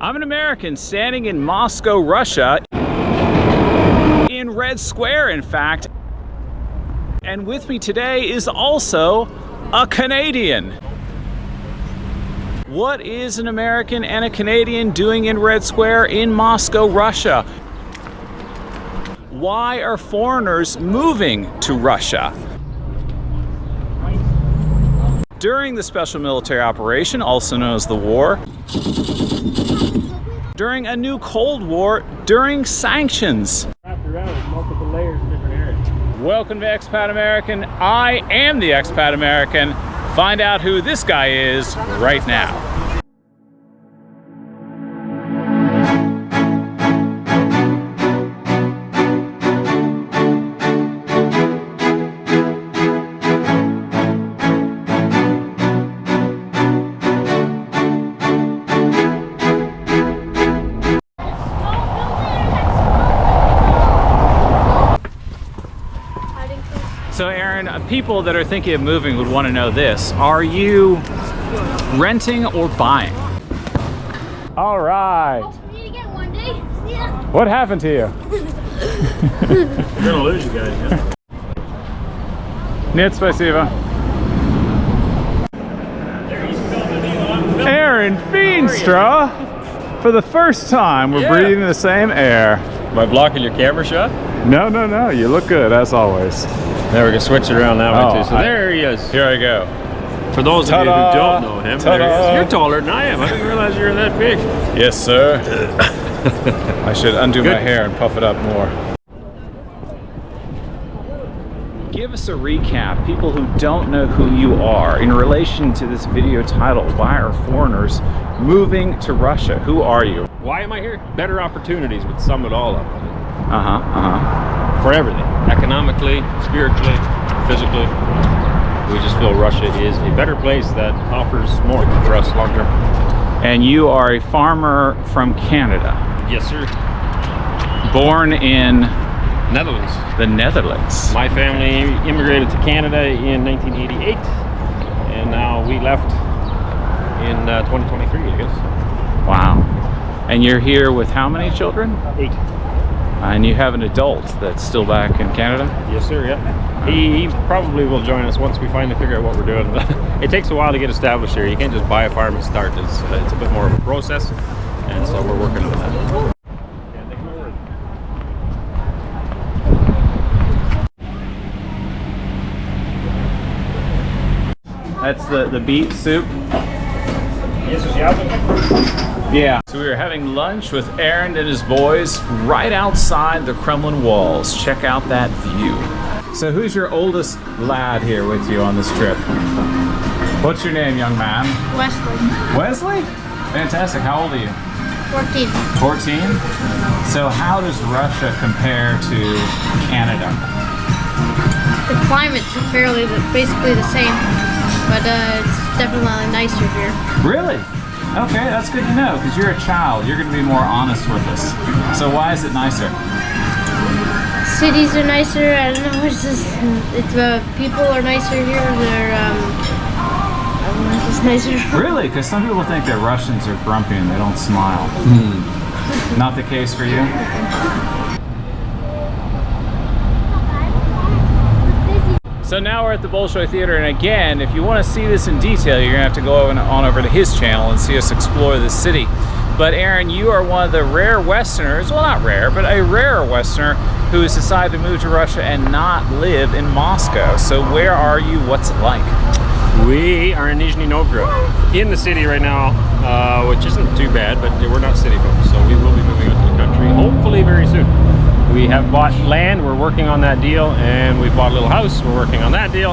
I'm an American standing in Moscow, Russia, in Red Square, in fact. And with me today is also a Canadian. What is an American and a Canadian doing in Red Square in Moscow, Russia? Why are foreigners moving to Russia? During the special military operation, also known as the war, during a new Cold War, during sanctions. Wrapped around with multiple layers in different areas. Welcome to Expat American. I am the Expat American. Find out who this guy is right now. So Aaron, people that are thinking of moving would want to know this. Are you renting or buying? All right. You get one day. Yeah. What happened to you? We're gonna lose you guys, yeah? Нет, спасибо. Aaron Feenstra! For the first time, we're breathing the same air. Am I blocking your camera shot? No, no, no. You look good, as always. There, we can switch it around that way too. So there he is. Here I go. For those of you who don't know him, there he is. You're taller than I am. I didn't realize you were that big. Yes, sir. I should undo my hair and puff it up more. Give us a recap, people who don't know who you are, in relation to this video title, Why Are Foreigners Moving to Russia? Who are you? Why am I here? Better opportunities would sum it all up. For everything. Economically, spiritually, physically. We just feel Russia is a better place that offers more for us long term. And you are a farmer from Canada. Yes, sir. Born in Netherlands. the Netherlands. My family immigrated to Canada in 1988, and now we left in 2023, I guess. Wow. And you're here with how many children? 8. And you have an adult that's still back in Canada? Yes, sir, yeah. He probably will join us once we finally figure out what we're doing. It takes a while to get established here. You can't just buy a farm and start. It's a bit more of a process, and so we're working on that. That's the beet soup? Yeah. So we were having lunch with Aaron and his boys right outside the Kremlin walls. Check out that view. So who's your oldest lad here with you on this trip? What's your name, young man? Wesley. Wesley? Fantastic. How old are you? 14. 14? So how does Russia compare to Canada? The climate's basically the same, but it's definitely nicer here. Really? Okay, that's good to know, because you're a child. You're going to be more honest with us. So why is it nicer? Cities are nicer. I don't know. It's just people are nicer here. They're just nicer. Really? Because some people think that Russians are grumpy and they don't smile. Not the case for you? So now we're at the Bolshoi Theater, and again, if you want to see this in detail, you're going to have to go on over to his channel and see us explore the city. But Aaron, you are one of the rare Westerners, well not rare, but a rare Westerner who has decided to move to Russia and not live in Moscow. So where are you? What's it like? We are in Nizhny Novgorod, in the city right now, which isn't too bad, but we're not city folks, so we will be moving out to the country, hopefully very soon. We have bought land, we're working on that deal, and we bought a little house, we're working on that deal.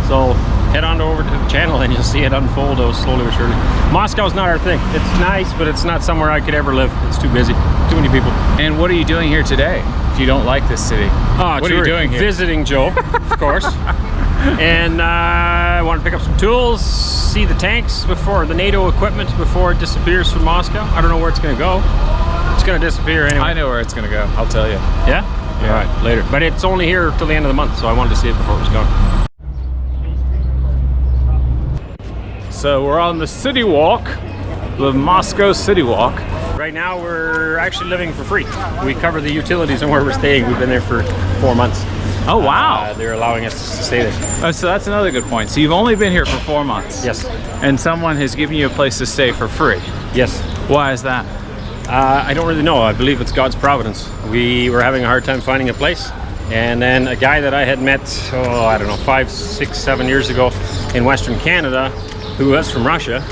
So head on over to the channel and you'll see it unfold slowly but surely. Moscow's not our thing. It's nice, but it's not somewhere I could ever live. It's too busy, too many people. And what are you doing here today if you don't like this city? What are you doing here? Visiting Joe, of course. And I want to pick up some tools, see the tanks before, the NATO equipment before it disappears from Moscow. I don't know where it's going to go. It's going to disappear anyway. I know where it's going to go, I'll tell you. Yeah? All right, later. But it's only here till the end of the month, so I wanted to see it before it was gone. So we're on the city walk, the Moscow city walk, Right now we're actually living for free. We cover the utilities and where we're staying. We've been there for 4 months. Oh, wow. They're allowing us to stay there. Oh, so that's another good point. So you've only been here for 4 months. Yes. And someone has given you a place to stay for free. Yes. Why is that? I don't really know. I believe it's God's providence. We were having a hard time finding a place. And then a guy that I had met, I don't know, 5, 6, 7 years ago in Western Canada, who was from Russia,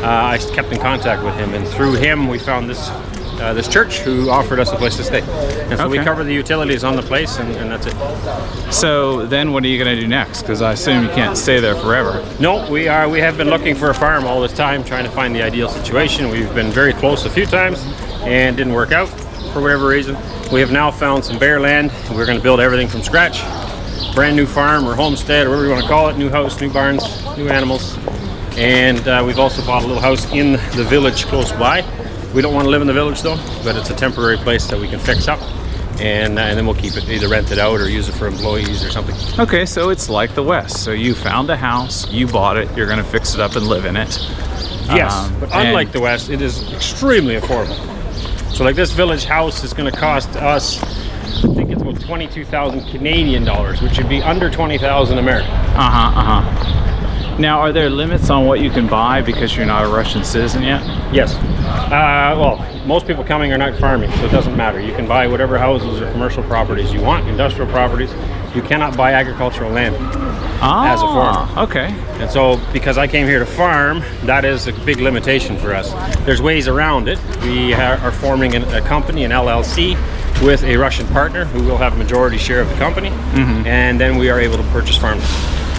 I kept in contact with him. And through him, we found this church who offered us a place to stay. And so we cover the utilities on the place, and that's it. So then what are you going to do next? Because I assume you can't stay there forever. No, we have been looking for a farm all this time, trying to find the ideal situation. We've been very close a few times and didn't work out for whatever reason. We have now found some bare land. We're going to build everything from scratch. Brand new farm or homestead, or whatever you want to call it. New house, new barns, new animals. And we've also bought a little house in the village close by. We don't want to live in the village though, but it's a temporary place that we can fix up, and then we'll keep it, either rent it out or use it for employees or something. Okay, so it's like the West. So you found a house, you bought it, you're going to fix it up and live in it. Yes, but unlike the West, it is extremely affordable. So like this village house is going to cost us, I think it's about 22,000 Canadian dollars, which would be under 20,000 American. Now, are there limits on what you can buy because you're not a Russian citizen yet? Yes. Well, most people coming are not farming, so it doesn't matter. You can buy whatever houses or commercial properties you want, industrial properties. You cannot buy agricultural land as a foreigner. Okay. And so, because I came here to farm, that is a big limitation for us. There's ways around it. We are forming a company, an LLC, with a Russian partner who will have a majority share of the company, and then we are able to purchase farmland.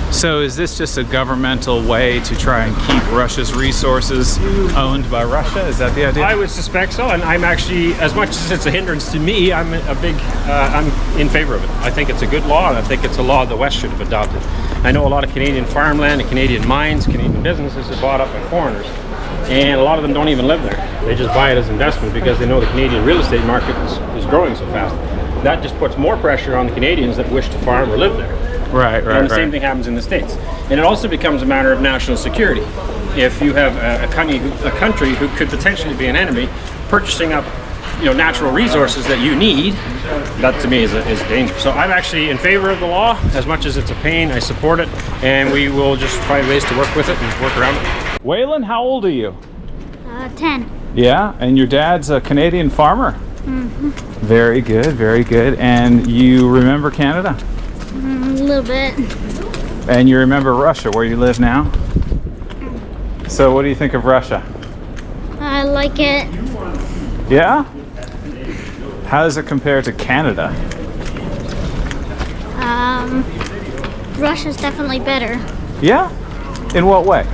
So is this just a governmental way to try and keep Russia's resources owned by Russia? Is that the idea? I would suspect so, and I'm actually, as much as it's a hindrance to me, I'm in favor of it. I think it's a good law, and I think it's a law the West should have adopted. I know a lot of Canadian farmland and Canadian mines, Canadian businesses are bought up by foreigners, and a lot of them don't even live there. They just buy it as investment because they know the Canadian real estate market is growing so fast. That just puts more pressure on the Canadians that wish to farm or live there. Right. And the same thing happens in the States. And it also becomes a matter of national security. If you have a country who could potentially be an enemy purchasing up, natural resources that you need, that to me is dangerous. So I'm actually in favor of the law. As much as it's a pain, I support it, and we will just find ways to work with it and work around it. Waylon, how old are you? 10. Yeah, and your dad's a Canadian farmer? Mm-hmm. Very good, very good. And you remember Canada? A little bit. And you remember Russia, where you live now? So what do you think of Russia? I like it. Yeah? How does it compare to Canada? Russia's definitely better. Yeah? In what way?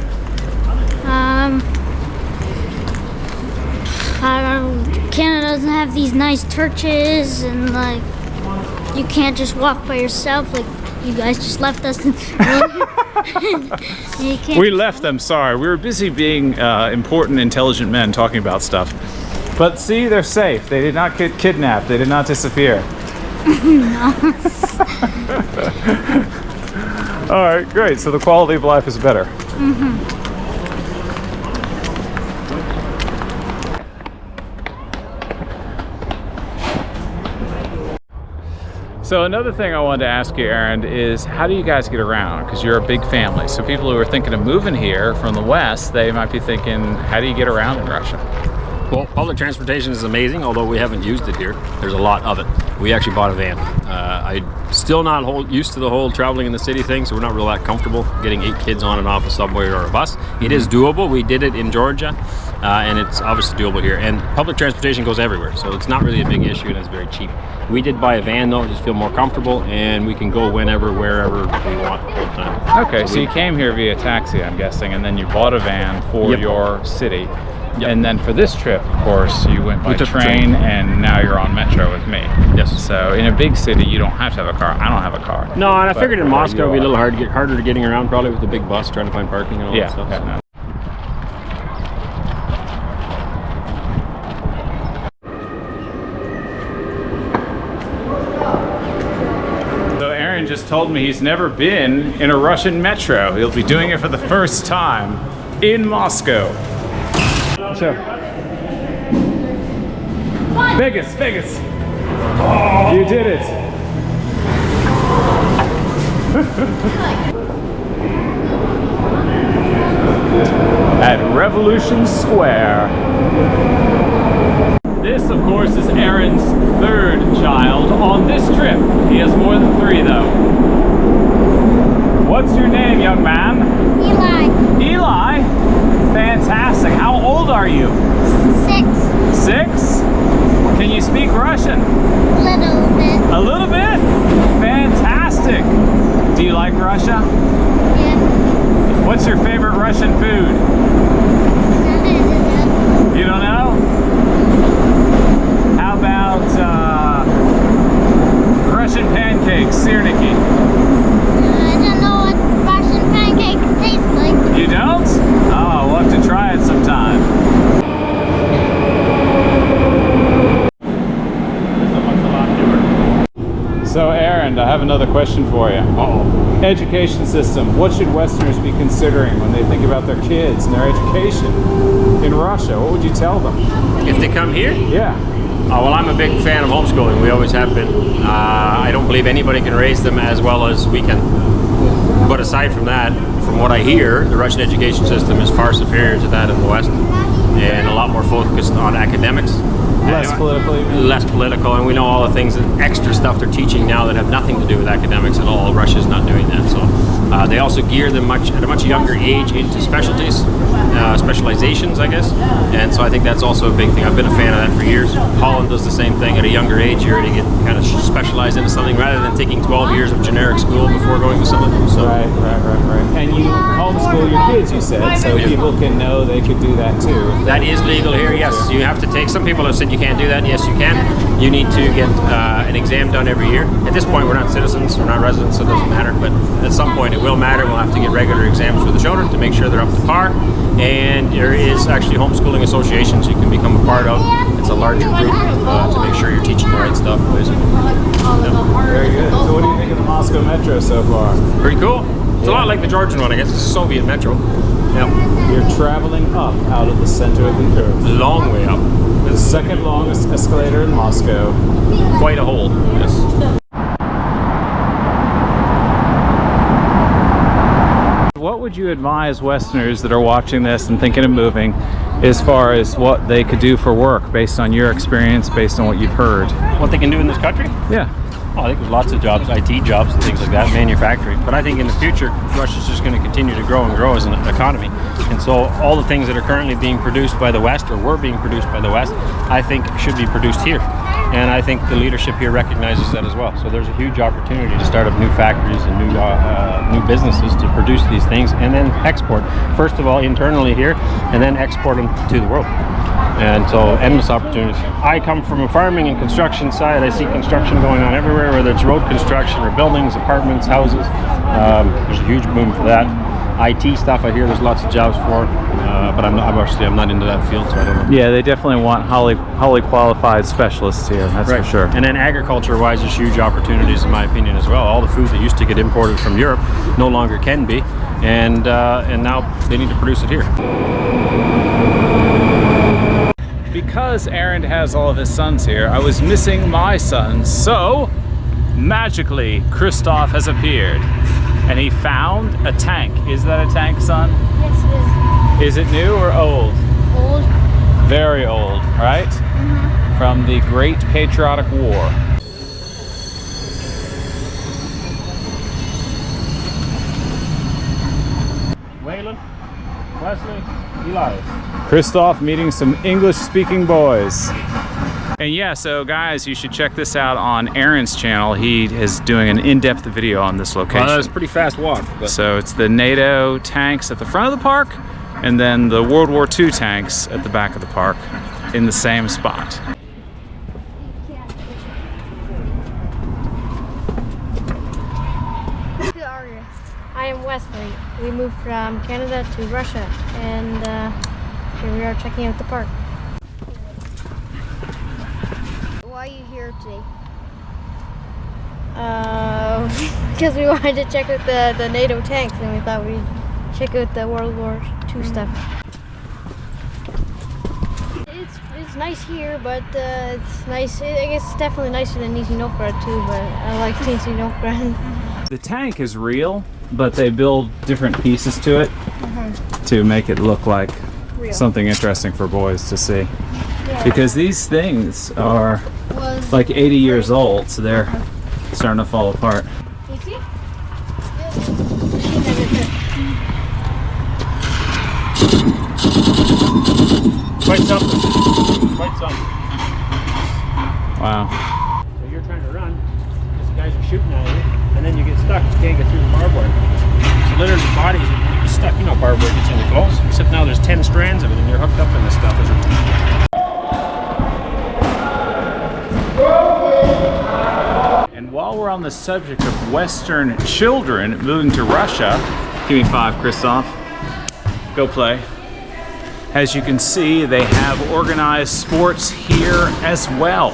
Canada doesn't have these nice churches, and you can't just walk by yourself like you guys just left us. We left them, sorry. We were busy being important, intelligent men talking about stuff. But see, they're safe. They did not get kidnapped. They did not disappear. No. All right, great. So the quality of life is better. So another thing I wanted to ask you, Aaron, is how do you guys get around? Because you're a big family. So people who are thinking of moving here from the West, they might be thinking, how do you get around in Russia? Well, public transportation is amazing, although we haven't used it here. There's a lot of it. We actually bought a van. I'm still not used to the whole traveling in the city thing, so we're not real that comfortable getting 8 kids on and off a subway or a bus. It is doable. We did it in Georgia, and it's obviously doable here. And public transportation goes everywhere, so it's not really a big issue, and it's very cheap. We did buy a van though, just feel more comfortable, and we can go whenever, wherever we want all the time. Okay, so you came here via taxi, I'm guessing, and then you bought a van for your city. Yep. And then for this trip, of course, you went by took the train, and now you're on metro with me. Yes. So in a big city, you don't have to have a car. I don't have a car. No, and I figured in Moscow it'd be a little hard. harder to getting around probably with the big bus, trying to find parking and all that stuff. Yeah. So Aaron just told me he's never been in a Russian metro. He'll be doing it for the first time in Moscow. So, Vegas, Vegas. Oh. You did it. At Revolution Square. This, of course, is Aaron's third child on this trip. He has more than 3, though. What's your name, young man? Eli. Eli? Fantastic. How old are you? 6. 6? Can you speak Russian? Little bit. A little bit? Fantastic. Do you like Russia? Yeah. What's your favorite Russian food? You don't know? How about Russian pancakes, sirniki? I don't know what Russian pancakes taste like. You don't? Oh, we'll have to try it sometime. So Aaron, I have another question for you. Education system. What should Westerners be considering when they think about their kids and their education in Russia? What would you tell them? If they come here? Yeah. Well, I'm a big fan of homeschooling. We always have been. I don't believe anybody can raise them as well as we can. But aside from that, from what I hear, the Russian education system is far superior to that in the West, and a lot more focused on academics. Less political, even? Less political, and we know all the things, extra stuff they're teaching now that have nothing to do with academics at all. Russia's not doing that. So they also gear them at a much younger age into specialties, specializations, I guess. And so I think that's also a big thing. I've been a fan of that for years. Holland does the same thing. At a younger age, you're going to get kind of specialized into something rather than taking 12 years of generic school before going to something. So. Right. And you homeschool your kids, you said, so people can know they could do that too. That is legal here, yes. You have to take, some people have said you can't do that. Yes, you can. You need to get an exam done every year. At this point, we're not citizens, we're not residents, so it doesn't matter. But at some point, it will matter. We'll have to get regular exams for the children to make sure they're up to par. And there is actually homeschooling associations you can become a part of. It's a larger group to make sure you're teaching the right stuff, basically. Very good. So what do you think of the Moscow Metro so far? Pretty cool. It's a lot like the Georgian one, I guess. It's a Soviet metro. Yep. You're traveling up out of the center of the earth. Long way up. The second longest escalator in Moscow. Quite a hole, yes. What would you advise Westerners that are watching this and thinking of moving as far as what they could do for work based on your experience, based on what you've heard? What they can do in this country? Yeah. Oh, I think there's lots of jobs, IT jobs and things like that, manufacturing. But I think in the future, Russia's just going to continue to grow and grow as an economy. And so all the things that are currently being produced by the West, or were being produced by the West, I think should be produced here. And I think the leadership here recognizes that as well. So there's a huge opportunity to start up new factories and new businesses to produce these things and then export. First of all, internally here, and then export them to the world. And so endless opportunities. I come from a farming and construction side. I see construction going on everywhere, whether it's road construction or buildings, apartments, houses. There's a huge boom for that. IT stuff, I hear there's lots of jobs for, but I'm not into that field, so I don't know. Yeah, they definitely want highly qualified specialists here, that's right. For sure. And then agriculture-wise, there's huge opportunities in my opinion as well. All the food that used to get imported from Europe no longer can be, and now they need to produce it here. Because Aaron has all of his sons here, I was missing my sons, so magically Christoph has appeared and he found a tank. Is that a tank, son? Yes, it Is it new or old? is. Old. Very old, right? Mm-hmm. From the Great Patriotic War. Waylon, Wesley, Elias. Christoph meeting some English-speaking boys. And yeah, so guys, you should check this out on Aaron's channel. He is doing an in-depth video on this location. Well, that was a pretty fast walk. But. So it's the NATO tanks at the front of the park, and then the World War II tanks at the back of the park in the same spot. Who are you? I am Wesley. We moved from Canada to Russia, and here we are checking out the park. Why are you here today? Because we wanted to check out the NATO tanks, and we thought we'd check out the World War II stuff. It's it's nice here, but it's nice. I guess it's definitely nicer than Nizhny Novgorod too. But I like Nizhny Novgorod. The tank is real, but they build different pieces to it to make it look like something interesting for boys to see. Yeah. Because these things are like 80 years old, so they're starting to fall apart. You see? Quite something. Quite something. Wow. So you're trying to run, these guys are shooting at you, and then you get stuck. You can't get through the barbed wire. So literally, the bodies are stuck. You know, barbed wire gets in the clothes. Except now there's 10 strands of it, and you're hooked up in this stuff. And while we're on the subject of Western children moving to Russia, give me 5, Christoph. Go play. As you can see, they have organized sports here as well.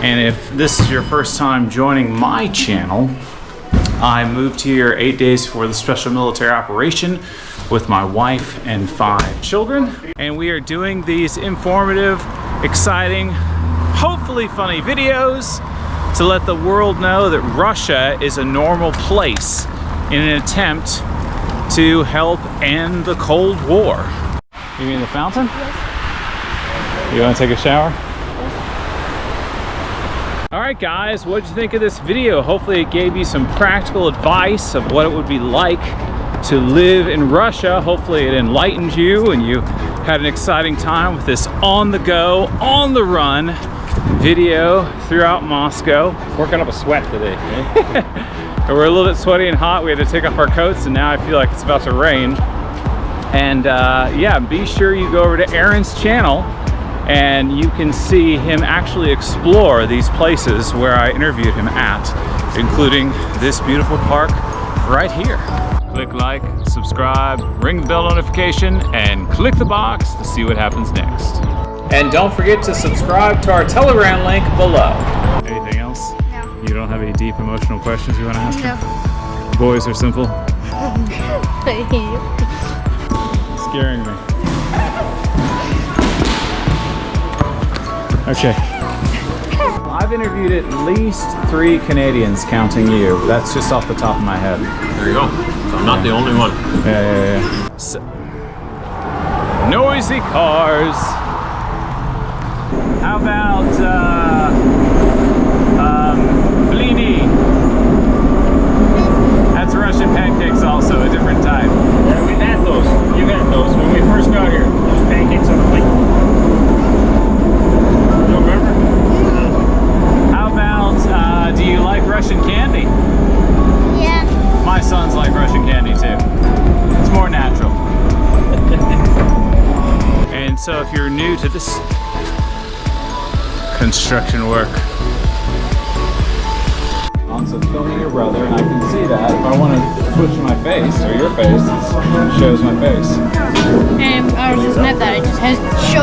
And if this is your first time joining my channel, I moved here 8 days for the special military operation with my wife and 5 children. And we are doing these informative, exciting, hopefully funny videos to let the world know that Russia is a normal place in an attempt to help end the Cold War. You mean the fountain? Yes. You want to take a shower? Yes. All right, guys, what did you think of this video? Hopefully it gave you some practical advice of what it would be like to live in Russia. Hopefully it enlightened you and you had an exciting time with this on-the-go, on-the-run video throughout Moscow. Working up a sweat today. We're a little bit sweaty and hot. We had to take off our coats and now I feel like it's about to rain. And yeah, be sure you go over to AREND'S channel and you can see him actually explore these places where I interviewed him at, including this beautiful park right here. Click like, subscribe, ring the bell notification, and click the box to see what happens next. And don't forget to subscribe to our Telegram link below. Anything else? No. You don't have any deep emotional questions you want to ask No. him? Boys are simple. Scaring me. Okay. I've interviewed at least 3 Canadians, counting you. That's just off the top of my head. There you go. So I'm not the only one. Yeah. So, noisy cars. How about blini? That's Russian pancakes, also a different type. Yeah, we've had those. You had those when we first got here. Those pancakes on the plate. You remember? How about, do you like Russian candy? Yeah. My sons like Russian candy too. It's more natural. And so if you're new to this construction work, so filming your brother, and I can see that. If I want to switch my face or your face, it shows my face. And ours doesn't have that. It just has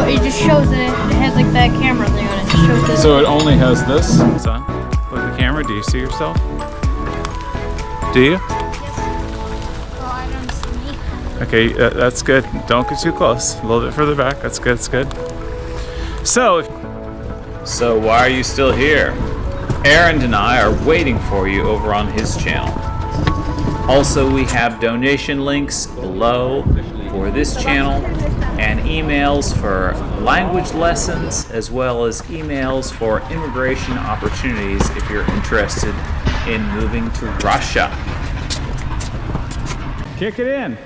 it just shows that it has like that camera thing on it. It shows this. So it only has this. Son, look at the camera. Do you see yourself? Do you? Yes. Oh, I don't see me. Okay, that's good. Don't get too close. A little bit further back. That's good. That's good. So why are you still here? Arend and I are waiting for you over on his channel. Also, we have donation links below for this channel and emails for language lessons, as well as emails for immigration opportunities if you're interested in moving to Russia. Kick it in.